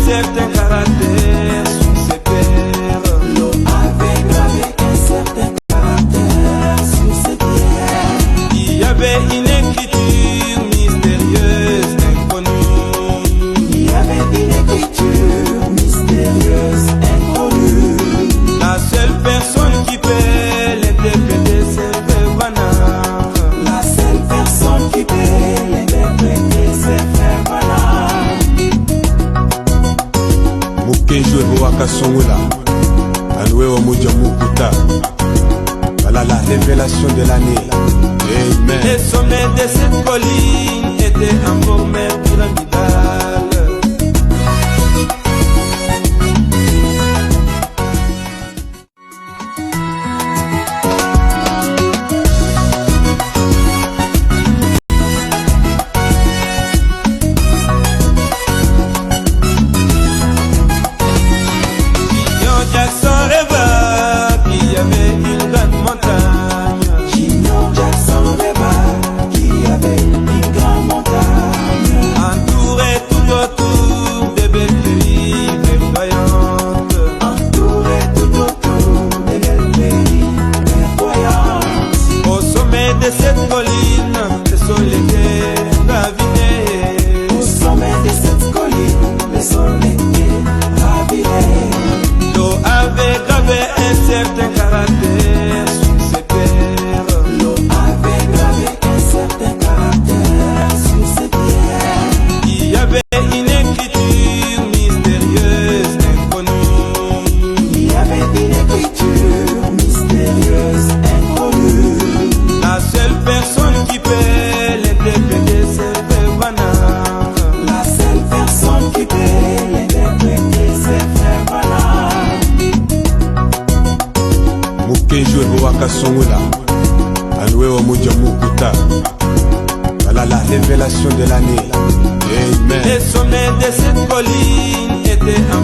certain caractère sur ses pierres. L'eau avait gravé un certain caractère sur ses pierres. Il y avait une écriture mystérieuse, inconnue. Il y avait une écriture mystérieuse, inconnue. La seule personne qui peut l'interpréter, c'est Frère Branham. La seule personne qui peut l'interpréter, c'est Frère Branham. Mukenjwe Boaka Songola, Alwe Omoja Mukuta. Voilà la révélation de l'année. Amen. Les sommets de cette colline étaient en forme pyramidale. Jackson rêva qu'il y avait une grande montagne. Junior Jackson rêva qu'il y avait une grande montagne. Entouré tout autour de belles pays verdoyantes. Entouré tout autour de belles pays verdoyantes. Au sommet de cette colline, le soleil était raviné. Au sommet de cette colline, le soleil était raviné. L'eau avait gravé un certain caractère sur ses pierres. L'eau avait gravé un certain caractère sur ses pierres. Il y avait une écriture mystérieuse, inconnue. Il y avait une écriture mystérieuse, inconnue. La seule personne qui peut l'interpréter, c'est Frère Branham. La seule personne qui peut l'interpréter, c'est Frère Branham. Mukenjwe Boaka Songola, Alwe Omoja Mukuta. Voilà la révélation de l'année. Amen. Les sommets de cette colline étaient en